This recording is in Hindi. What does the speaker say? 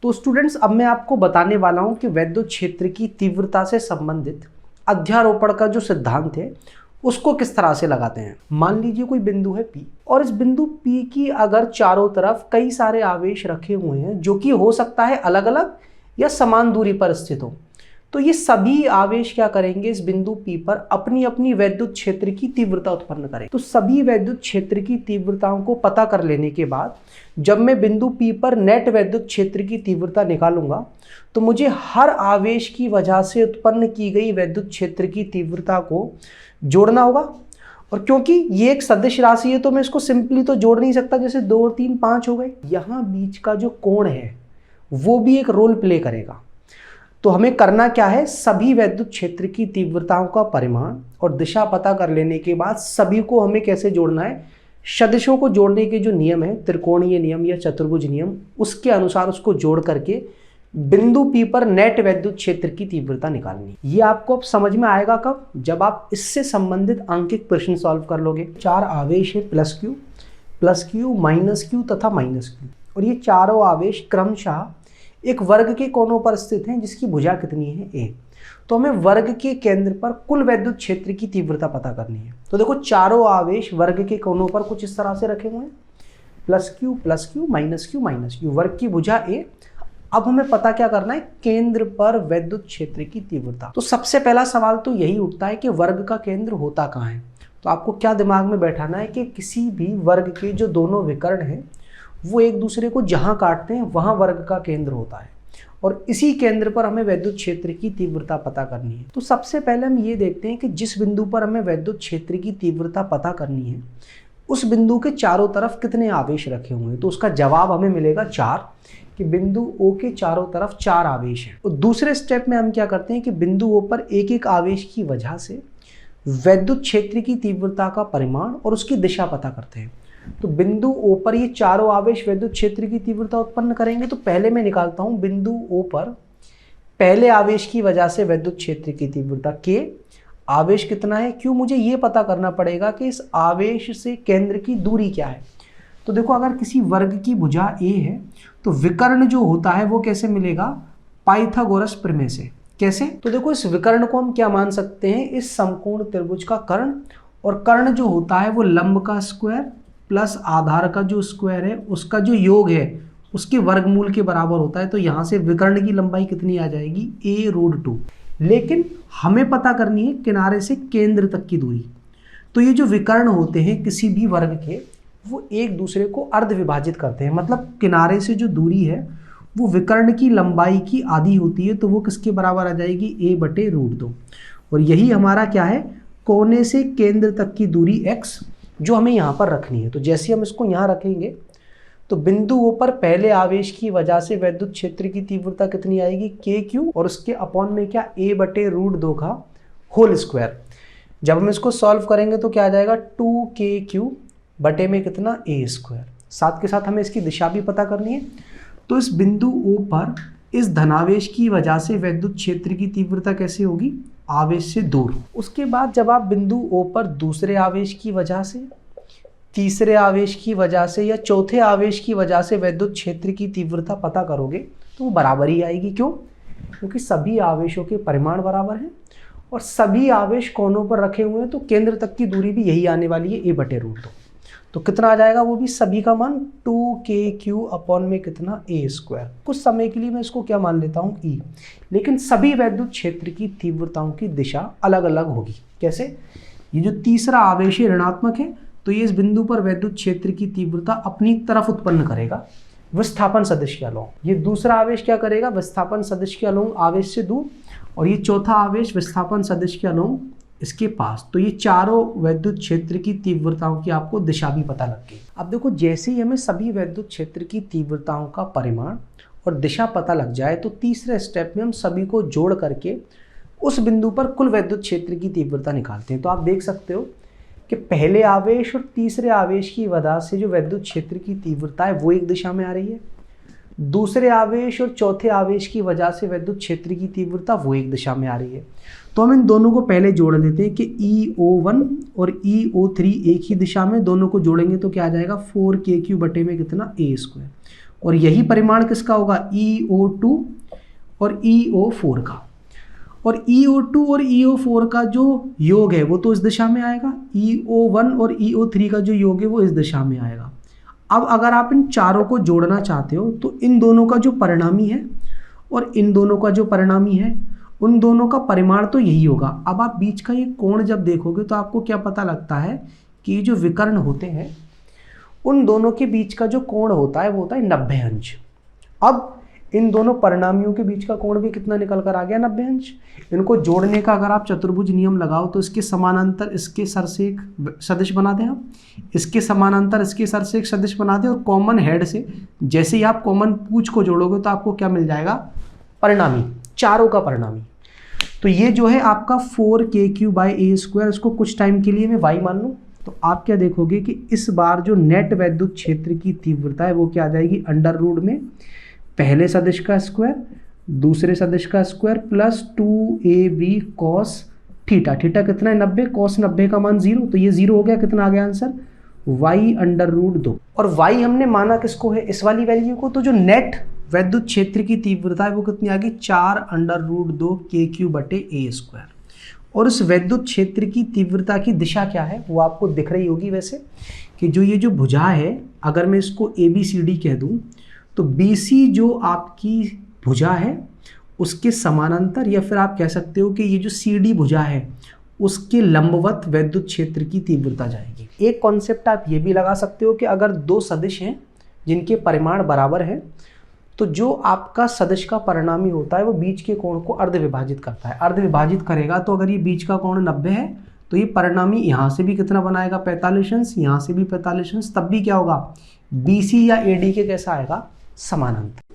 तो स्टूडेंट्स अब मैं आपको बताने वाला हूं कि वैद्युत क्षेत्र की तीव्रता से संबंधित अध्यारोपण का जो सिद्धांत है उसको किस तरह से लगाते हैं। मान लीजिए कोई बिंदु है P और इस बिंदु P की अगर चारों तरफ कई सारे आवेश रखे हुए हैं जो कि हो सकता है अलग अलग या समान दूरी पर स्थित हो, तो ये सभी आवेश क्या करेंगे, इस बिंदु P पर अपनी अपनी वैद्युत क्षेत्र की तीव्रता उत्पन्न करेंगे। तो सभी वैद्युत क्षेत्र की तीव्रताओं को पता कर लेने के बाद जब मैं बिंदु P पर नेट वैद्युत क्षेत्र की तीव्रता निकालूंगा तो मुझे हर आवेश की वजह से उत्पन्न की गई वैद्युत क्षेत्र की तीव्रता को जोड़ना होगा। और क्योंकि ये एक सदिश राशि है तो मैं इसको सिंपली तो जोड़ नहीं सकता, जैसे 2 और 3 5 हो गए। यहाँ बीच का जो कोण है वो भी एक रोल प्ले करेगा। तो हमें करना क्या है, सभी वैद्युत क्षेत्र की तीव्रताओं का परिमाण और दिशा पता कर लेने के बाद सभी को हमें कैसे जोड़ना है, सदिशों को जोड़ने के जो नियम है, त्रिकोणीय नियम या चतुर्भुज नियम, उसके अनुसार उसको जोड़ करके बिंदु P पर नेट वैद्युत क्षेत्र की तीव्रता निकालनी। ये आपको अब समझ में आएगा कब, जब आप इससे संबंधित अंकित प्रश्न सॉल्व कर लोगे। 4 आवेश है +Q, +Q, -Q तथा -Q, और ये चारों आवेश क्रमशः एक वर्ग के कोनों पर स्थित हैं जिसकी भुजा कितनी है A। तो हमें वर्ग के केंद्र पर कुल वैद्युत क्षेत्र की तीव्रता पता करनी है। तो देखो चारों आवेश वर्ग के कोनों पर कुछ इस तरह से रखे हुए हैं, +Q, +Q, -Q, -Q, वर्ग की भुजा A। अब हमें पता क्या करना है, केंद्र पर वैद्युत क्षेत्र की तीव्रता। तो सबसे पहला सवाल तो यही उठता है कि वर्ग का केंद्र होता कहाँ है। तो आपको क्या दिमाग में बैठाना है कि किसी भी वर्ग के जो दोनों विकर्ण हैं वो एक दूसरे को जहाँ काटते हैं वहाँ वर्ग का केंद्र होता है, और इसी केंद्र पर हमें वैद्युत क्षेत्र की तीव्रता पता करनी है। तो सबसे पहले हम ये देखते हैं कि जिस बिंदु पर हमें वैद्युत क्षेत्र की तीव्रता पता करनी है उस बिंदु के चारों तरफ कितने आवेश रखे हुए हैं। तो उसका जवाब हमें मिलेगा 4, कि बिंदु O के चारों तरफ 4 आवेश हैं। और दूसरे स्टेप में हम क्या करते हैं कि बिंदु O पर एक एक आवेश की वजह से वैद्युत क्षेत्र की तीव्रता का परिमाण और उसकी दिशा पता करते हैं। तो बिंदु O पर ये चारों आवेश वैद्युत क्षेत्र की तीव्रता उत्पन्न करेंगे। तो पहले मैं निकालता हूं बिंदु O पर पहले आवेश की वजह से वैद्युत क्षेत्र की तीव्रता K, आवेश कितना है Q। मुझे ये पता करना पड़ेगा कि इस आवेश से केंद्र की दूरी क्या है। तो देखो अगर किसी वर्ग की भुजा A है तो विकर्ण जो होता है वो कैसे मिलेगा, पाइथागोरस प्रमेय से। कैसे, तो देखो इस विकर्ण को हम क्या मान सकते हैं, इस समकोण त्रिभुज का कर्ण, और कर्ण जो होता है वो लंब का स्क्वायर प्लस आधार का जो स्क्वायर है उसका जो योग है उसके वर्गमूल के बराबर होता है। तो यहाँ से विकर्ण की लंबाई कितनी आ जाएगी, a√2। लेकिन हमें पता करनी है किनारे से केंद्र तक की दूरी। तो ये जो विकर्ण होते हैं किसी भी वर्ग के वो एक दूसरे को अर्ध विभाजित करते हैं, मतलब किनारे से जो दूरी है वो विकर्ण की लंबाई की आधी होती है। तो वो किसके बराबर आ जाएगी, a/√2। और यही हमारा क्या है, कोने से केंद्र तक की दूरी x जो हमें यहाँ पर रखनी है। तो जैसे हम इसको यहाँ रखेंगे तो बिंदु O पर पहले आवेश की वजह से वैद्युत क्षेत्र की तीव्रता कितनी आएगी, KQ, और उसके अपॉन में क्या, a/√2 का होल स्क्वायर। जब हम इसको सॉल्व करेंगे तो क्या आ जाएगा, 2KQ बटे में कितना, a²। साथ के साथ हमें इसकी दिशा भी पता करनी है। तो इस बिंदु O पर इस धनावेश की वजह से वैद्युत क्षेत्र की तीव्रता कैसे होगी, आवेश से दूर। उसके बाद जब आप बिंदु O पर दूसरे आवेश की वजह से, तीसरे आवेश की वजह से या चौथे आवेश की वजह से वैद्युत क्षेत्र की तीव्रता पता करोगे तो वो बराबर ही आएगी। क्यों, क्योंकि सभी आवेशों के परिमाण बराबर हैं और सभी आवेश कोनों पर रखे हुए हैं। तो केंद्र तक की दूरी भी यही आने वाली है, a/√2। तो कितना आ जाएगा, वो भी सभी का मान 2KQ अपॉन में कितना, a²। कुछ समय के लिए मैं इसको क्या मान लेता हूँ, E। लेकिन सभी वैद्युत क्षेत्र की तीव्रताओं की दिशा अलग अलग होगी। कैसे, ये जो तीसरा आवेश है ऋणात्मक है तो ये इस बिंदु पर वैद्युत क्षेत्र की तीव्रता अपनी तरफ उत्पन्न करेगा विस्थापन सदिश के अलोंग। ये दूसरा आवेश क्या करेगा, विस्थापन सदिश के अलोंग आवेश से दूर, और ये चौथा आवेश विस्थापन सदिश के अलोंग इसके पास। तो ये चारों वैद्युत क्षेत्र की तीव्रताओं की आपको दिशा भी पता लग गई। अब देखो जैसे ही हमें सभी वैद्युत क्षेत्र की तीव्रताओं का परिमाण और दिशा पता लग जाए तो तीसरे स्टेप में हम सभी को जोड़ करके उस बिंदु पर कुल वैद्युत क्षेत्र की तीव्रता निकालते हैं। तो आप देख सकते हो कि पहले आवेश और तीसरे आवेश की वजह से जो वैद्युत क्षेत्र की तीव्रता है वो एक दिशा में आ रही है, दूसरे आवेश और चौथे आवेश की वजह से वैद्युत क्षेत्र की तीव्रता वो एक दिशा में आ रही है। तो हम इन दोनों को पहले जोड़ देते हैं कि EO1 और EO3 एक ही दिशा में, दोनों को जोड़ेंगे तो क्या आ जाएगा 4KQ बटे में कितना a²। और यही परिमाण किसका होगा, EO2 और EO4 का। और EO2 और EO4 का जो योग है वो तो इस दिशा में आएगा, EO1 और EO3 का जो योग है वो इस दिशा में आएगा। अब अगर आप इन चारों को जोड़ना चाहते हो तो इन दोनों का जो परिणामी है और इन दोनों का जो परिणामी है, उन दोनों का परिमाण तो यही होगा। अब आप बीच का ये कोण जब देखोगे तो आपको क्या पता लगता है कि ये जो विकर्ण होते हैं उन दोनों के बीच का जो कोण होता है वो होता है 90 अंश। अब इन दोनों परिणामियों के बीच का कोण भी कितना निकल कर आ गया, 90 अंश। इनको जोड़ने का अगर आप चतुर्भुज नियम लगाओ तो इसके समानांतर इसके सर से एक सदिश बना दें आप, इसके समानांतर इसके सर से एक सदिश बना दें और कॉमन हेड से जैसे ही आप कॉमन पूंछ को जोड़ोगे तो आपको क्या मिल जाएगा, परिणामी, चारों का परिणामी। तो ये जो है आपका 4kq/a², इसको कुछ टाइम के लिए मैं y मान लूँ तो आप क्या देखोगे कि इस बार जो नेट वैद्युत क्षेत्र की तीव्रता है वो क्या आ जाएगी, अंडर रूट में पहले सदिश का स्क्वायर दूसरे सदिश का square plus 2ab cos theta. Theta कितना है, 90, cos 90 का मान 0, तो ये 0 हो गया। कितना आ गया आंसर, y√2। और y हमने माना किसको है, इस वाली वैल्यू को। तो जो नेट वैद्युत क्षेत्र की तीव्रता है वो कितनी आ गई, 4√2 kq/a²। और उस वैद्युत क्षेत्र की तीव्रता की दिशा क्या है वो आपको दिख रही होगी वैसे, कि जो ये जो भुजा है, अगर मैं इसको ABCD कह दूं तो BC जो आपकी भुजा है उसके समानांतर, या फिर आप कह सकते हो कि ये जो CD भुजा है उसके लंबवत वैद्युत क्षेत्र की तीव्रता जाएगी। एक कॉन्सेप्ट आप ये भी लगा सकते हो कि अगर दो सदिश हैं जिनके परिमाण बराबर हैं तो जो आपका सदिश का परिणामी होता है वो बीच के कोण को अर्ध विभाजित करता है। अर्ध विभाजित करेगा तो अगर ये बीच का कोण 90 है तो ये परिणामी यहाँ से भी कितना बनाएगा, 45 अंश, यहाँ से भी 45 अंश, तब भी क्या होगा, BC या AD के कैसा आएगा, समानांतर।